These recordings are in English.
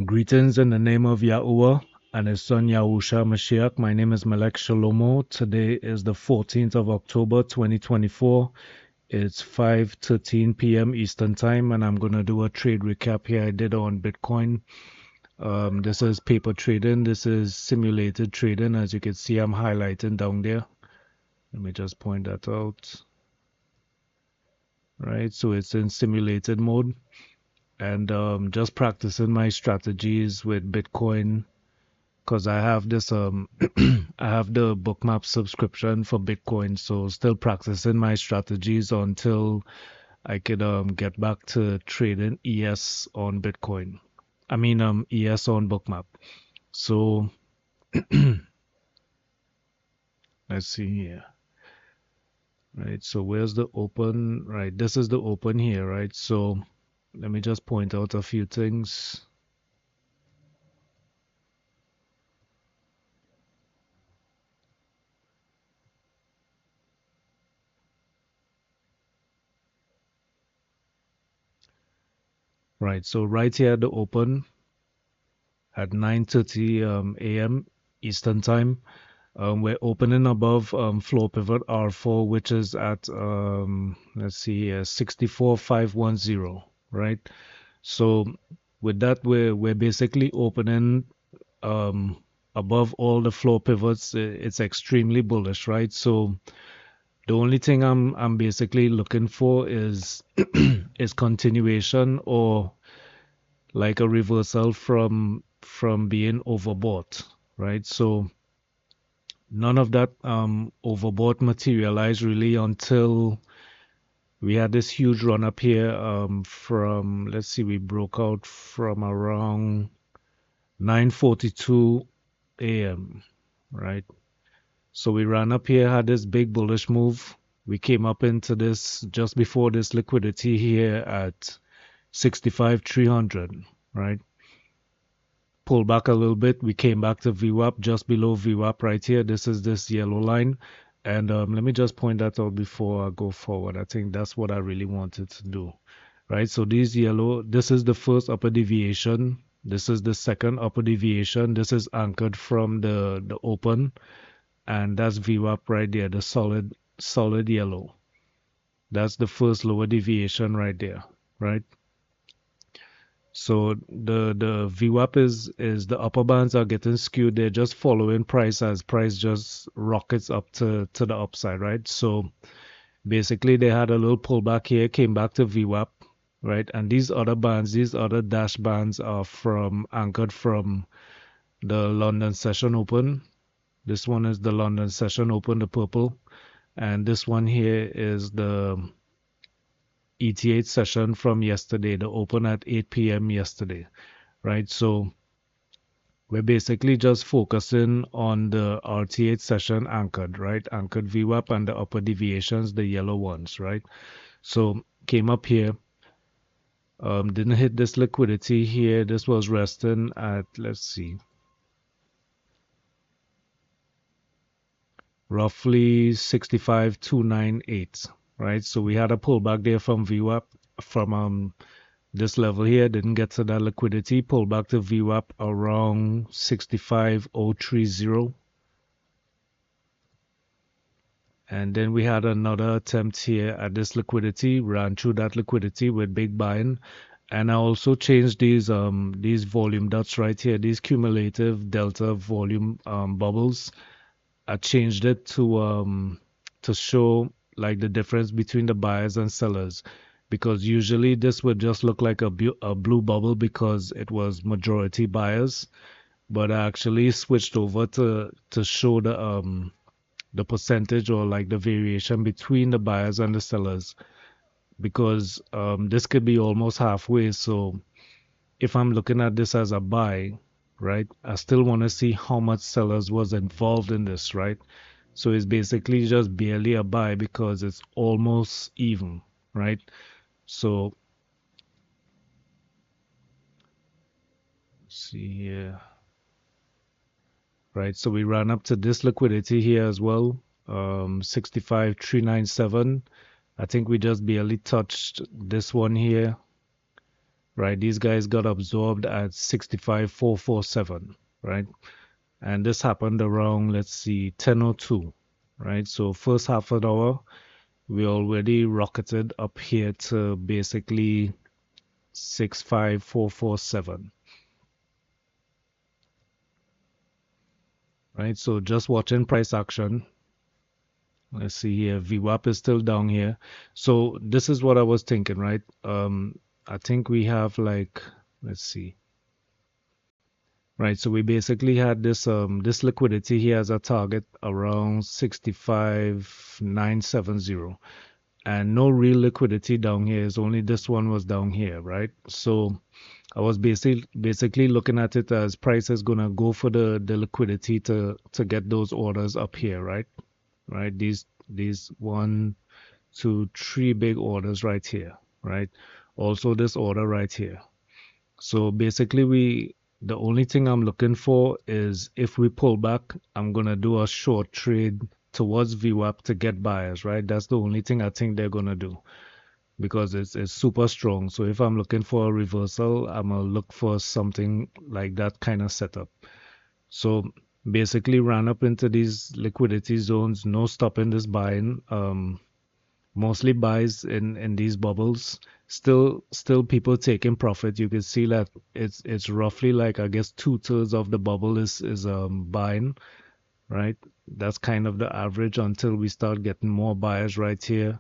Greetings in the name of Yahuwah and his son Yahusha Mashiach. My name is Malek Shalomo. Today is the 14th of October 2024. It's 5:13 p.m. Eastern Time, and I'm going to do a trade recap here I did on Bitcoin. This is paper trading. This is simulated trading. As you can see, I'm highlighting down there. Let me just point that out. Right, so it's in simulated mode. And just practicing my strategies with Bitcoin because I have this I have the Bookmap subscription for Bitcoin, so still practicing my strategies until I could get back to trading ES on Bitcoin. I mean ES on Bookmap. So let's see here. Right, so where's the open? Right, this is the open here, right? So let me just point out a few things. Right, so right here at the open at 9:30 a.m. Eastern Time, we're opening above floor pivot R4, which is at let's see here, 64510, right? So with that, we're basically opening um, above all the floor pivots. It's extremely bullish, right? So the only thing I'm basically looking for is is continuation or like a reversal from being overbought, right? So none of that overbought materialized really until we had this huge run up here from, let's see, we broke out from around 9:42 a.m., right? So we ran up here, had this big bullish move. We came up into this just before this liquidity here at 65,300, right? Pull back a little bit. We came back to VWAP just below VWAP right here. This is this yellow line. And let me just point that out before I go forward. I think that's what I really wanted to do, right? So these yellow, this is the first upper deviation. This is the second upper deviation. This is anchored from the open, and that's VWAP right there, the solid yellow. That's the first lower deviation right there, right? So the VWAP is the upper bands are getting skewed. They're just following price as price just rockets up to the upside, right? So basically they had a little pullback here, came back to VWAP, right? And these other bands, these other dash bands are from anchored from the London session open. This one is the London session open, the purple, and this one here is the ETH session from yesterday, the open at 8 p.m. yesterday, right? So we're basically just focusing on the RTH session anchored, right? Anchored VWAP and the upper deviations, the yellow ones, right? So came up here, didn't hit this liquidity here. This was resting at, let's see, roughly 65,298, right? So we had a pullback there from VWAP from this level here, didn't get to that liquidity, pulled back to VWAP around 65,030. And then we had another attempt here at this liquidity, ran through that liquidity with big buying. And I also changed these volume dots right here, these cumulative delta volume bubbles. I changed it to show like the difference between the buyers and sellers, because usually this would just look like a blue bubble because it was majority buyers, but I actually switched over to show the percentage or like the variation between the buyers and the sellers, because this could be almost halfway. So if I'm looking at this as a buy, right, I still want to see how much sellers was involved in this, right? So it's basically just barely a buy because it's almost even, right? So let's see here, right? So we ran up to this liquidity here as well, 65,397. I think we just barely touched this one here, right? These guys got absorbed at 65,447, right? And this happened around, let's see, 10:02, right? So first half an hour, we already rocketed up here to basically 65,447, right? So just watching price action. Let's see here. VWAP is still down here. So this is what I was thinking, right? I think we have like, let's see. Right, so we basically had this liquidity here as a target around 65,970, and no real liquidity down here. Is only this one was down here, right? So I was basically looking at it as price is gonna go for the liquidity to get those orders up here, right? Right, these one, two, three big orders right here, right? Also this order right here. So basically the only thing I'm looking for is if we pull back, I'm gonna do a short trade towards VWAP to get buyers, right? That's the only thing I think they're gonna do because it's super strong. So if I'm looking for a reversal, I'm gonna look for something like that kind of setup. So basically ran up into these liquidity zones, no stopping this buying. Mostly buys in these bubbles. Still people taking profit. You can see that it's roughly like I guess 2/3 of the bubble is buying, right? That's kind of the average until we start getting more buyers right here.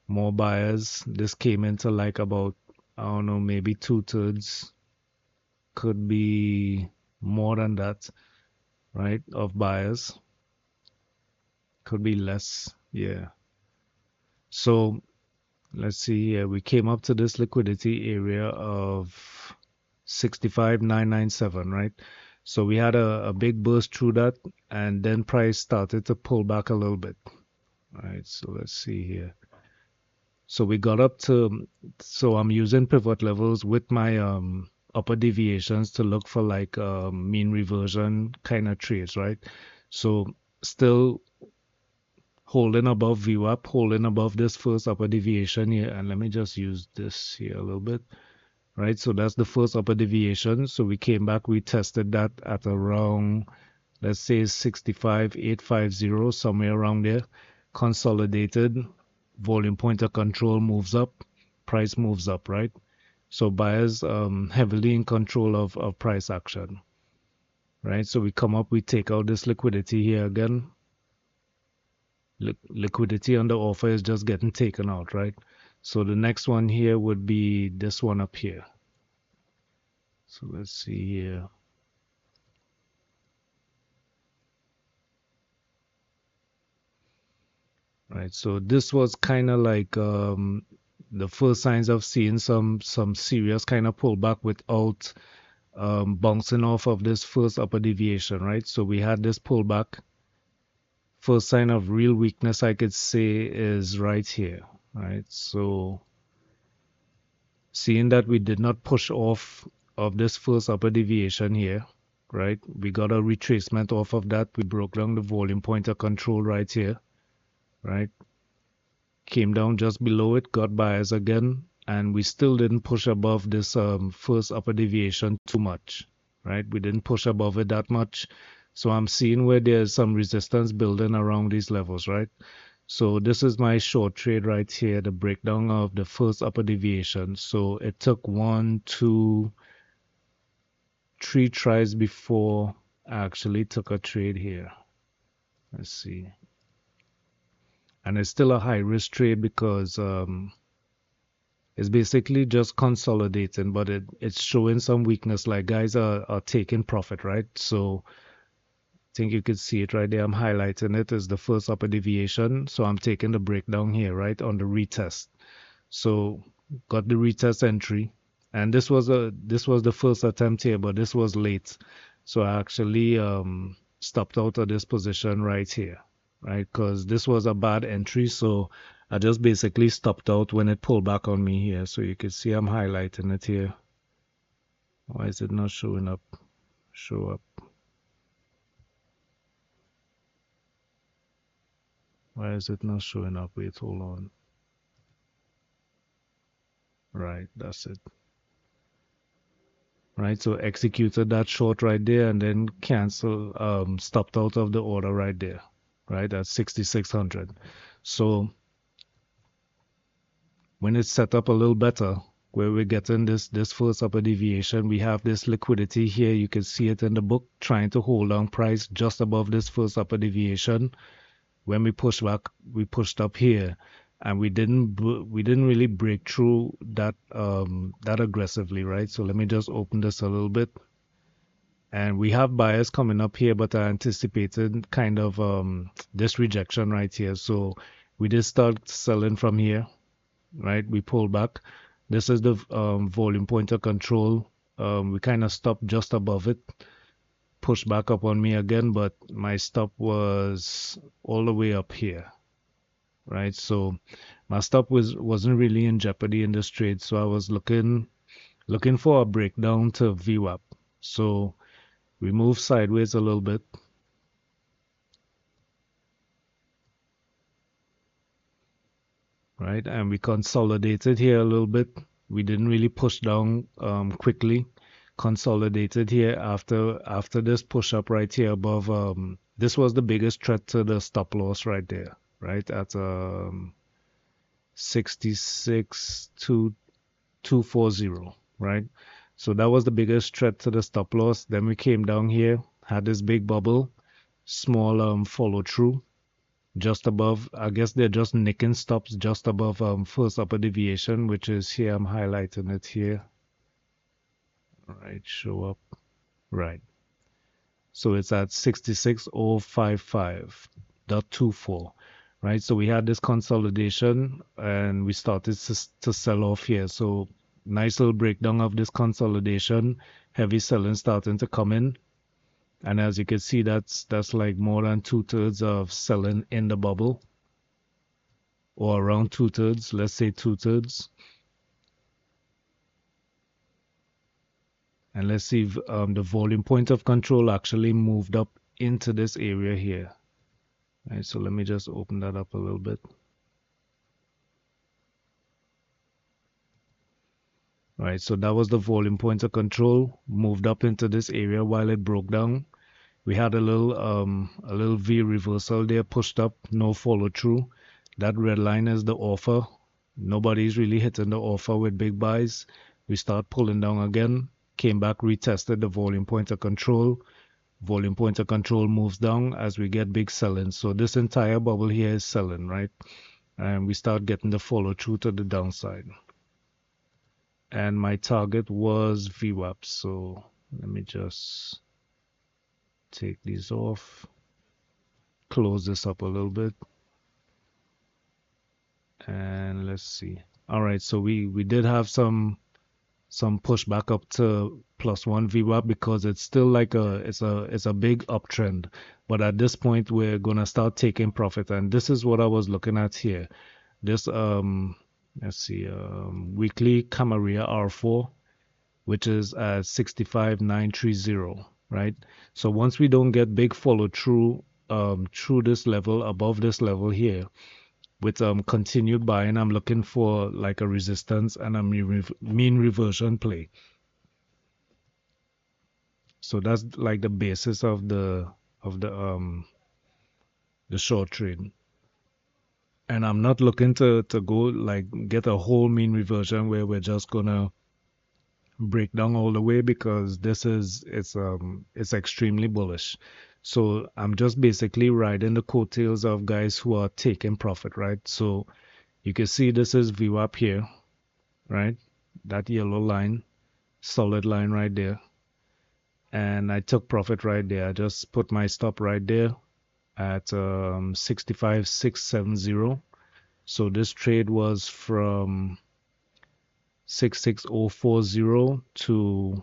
More buyers. This came into like about, I don't know, maybe 2/3, could be more than that, right? Of buyers. Could be less. Yeah. So let's see here. We came up to this liquidity area of 65,997, right? So we had a big burst through that, and then price started to pull back a little bit. Right, so let's see here. So we got up to, so I'm using pivot levels with my upper deviations to look for like mean reversion kind of trades, right? So still holding above VWAP, holding above this first upper deviation here. And let me just use this here a little bit, right? So that's the first upper deviation. So we came back, we tested that at around, let's say 65,850, somewhere around there. Consolidated, volume pointer control moves up, price moves up, right? So buyers heavily in control of price action, right? So we come up, we take out this liquidity here again, liquidity under offer is just getting taken out, right? So the next one here would be this one up here. So let's see here. Right. So this was kind of like the first signs of seeing some serious kind of pullback without bouncing off of this first upper deviation, right? So we had this pullback. First sign of real weakness I could say is right here, right? So seeing that we did not push off of this first upper deviation here, right? We got a retracement off of that. We broke down the volume pointer control right here, right? Came down just below it, got buyers again, and we still didn't push above this first upper deviation too much, right? We didn't push above it that much. So I'm seeing where there's some resistance building around these levels, right? So this is my short trade right here, the breakdown of the first upper deviation. So it took one, two, three tries before I actually took a trade here. Let's see. And it's still a high risk trade because it's basically just consolidating, but it's showing some weakness. Like guys are taking profit, right? So I think you could see it right there. I'm highlighting it as the first upper deviation. So I'm taking the breakdown here, right, on the retest. So got the retest entry, and this was the first attempt here, but this was late. So I actually stopped out of this position right here, right? Because this was a bad entry, so I just basically stopped out when it pulled back on me here. So you can see I'm highlighting it here. Why is it not showing up? Show up. Why is it not showing up? Wait, hold on. Right, that's it. right? So executed that short right there and then stopped out of the order right there, right? At 6,600. So when it's set up a little better, where we're getting this first upper deviation, we have this liquidity here. You can see it in the book, trying to hold on price just above this first upper deviation. When we push back, we pushed up here, and we didn't really break through that aggressively, right? So let me just open this a little bit. And we have buyers coming up here, but I anticipated kind of this rejection right here. So we did start selling from here, right? We pull back. This is the volume pointer control. We kind of stopped just above it, pushed back up on me again, but my stop was all the way up here, right? So my stop wasn't really in jeopardy in this trade. So I was looking for a breakdown to VWAP. So we moved sideways a little bit, right? And we consolidated here a little bit. We didn't really push down quickly. Consolidated here after this push up right here above. This was the biggest threat to the stop loss right there, right at 66 to 240, right? So that was the biggest threat to the stop loss. Then we came down here, had this big bubble, small follow through just above. I guess they're just nicking stops just above first upper deviation, which is here. I'm highlighting it here. All right, show up. Right. So it's at 66055.24, right? So we had this consolidation and we started to sell off here. So nice little breakdown of this consolidation, heavy selling starting to come in. And as you can see, that's like more than 2/3 of selling in the bubble, or around 2/3, let's say 2/3. And let's see if the volume point of control actually moved up into this area here. All right, so let me just open that up a little bit. All right, so that was the volume point of control, moved up into this area while it broke down. We had a little V reversal there, pushed up, no follow through. That red line is the offer. Nobody's really hitting the offer with big buys. We start pulling down again, came back, retested the volume point of control. Volume point of control moves down as we get big selling. So this entire bubble here is selling, right? And we start getting the follow through to the downside. And my target was VWAP. So let me just take these off, close this up a little bit, and let's see. All right, so we did have some pushback up to +1 VWAP because it's still like it's a big uptrend. But at this point, we're gonna start taking profit, and this is what I was looking at here. This let's see, weekly Camaria R4, which is at 65,930, right? So once we don't get big follow through through this level, above this level here, with continued buying, I'm looking for like a resistance and a mean reversion play. So that's like the basis of the short trade. And I'm not looking to go like get a whole mean reversion where we're just gonna break down all the way, because it's extremely bullish. So I'm just basically riding the coattails of guys who are taking profit, right? So you can see this is VWAP here, right? That yellow line, solid line right there. And I took profit right there. I just put my stop right there at 65,670. So this trade was from 66040 to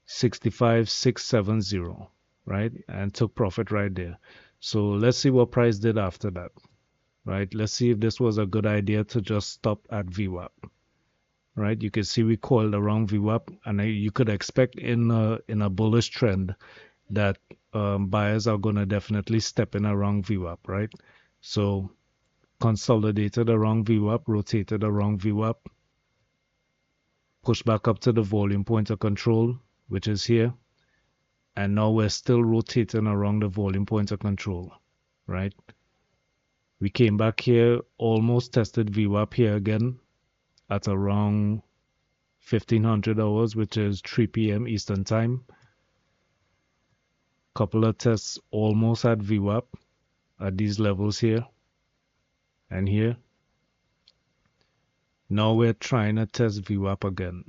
65,670, right? And took profit right there. So let's see what price did after that, right? Let's see if this was a good idea to just stop at VWAP, right? You can see we coiled around VWAP, and you could expect in a bullish trend that buyers are going to definitely step in around VWAP, right? So consolidated around VWAP, rotated around VWAP, push back up to the volume point of control, which is here. And now we're still rotating around the volume point of control, right? We came back here, almost tested VWAP here again at around 1500 hours, which is 3 p.m. Eastern Time. Couple of tests almost at VWAP at these levels here and here. Now we're trying to test VWAP again.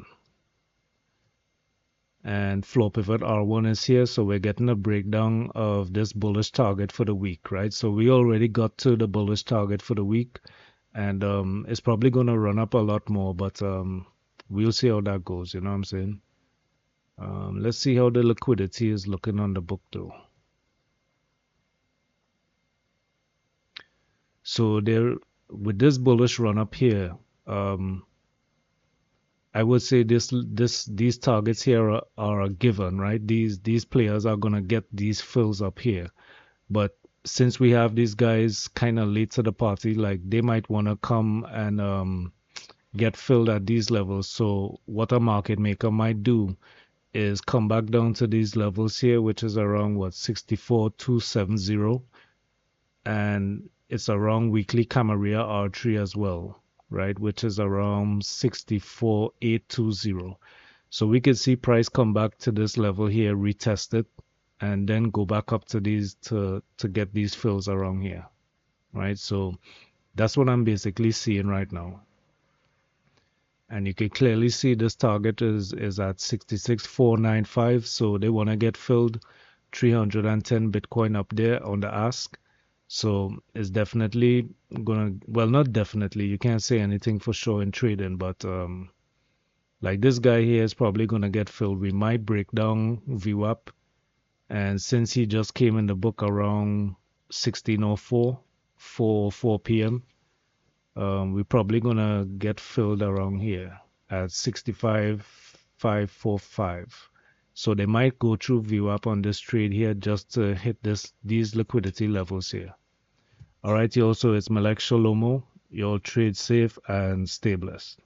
And floor pivot R1 is here, so we're getting a breakdown of this bullish target for the week, right? So we already got to the bullish target for the week, and it's probably going to run up a lot more, but we'll see how that goes, you know what I'm saying? Let's see how the liquidity is looking on the book though. So there, with this bullish run up here, I would say these targets here are a given, right? These players are gonna get these fills up here. But since we have these guys kind of late to the party, like they might wanna come and get filled at these levels. So what a market maker might do is come back down to these levels here, which is around what 64,270, and it's around weekly Camarilla R3 as well, right, which is around 64,820. So we could see price come back to this level here, retest it, and then go back up to these to get these fills around here, right? So that's what I'm basically seeing right now. And you can clearly see this target is at 66,495. So they want to get filled 310 Bitcoin up there on the ask. So it's definitely gonna, well, not definitely, you can't say anything for sure in trading, but like this guy here is probably gonna get filled. We might break down VWAP, and since he just came in the book around 16:04 4 p.m., we're probably gonna get filled around here at 65,545. So they might go through VWAP on this trade here just to hit these liquidity levels here. All right, y'all. So it's Malek Shalomo. Y'all trade safe and stay blessed.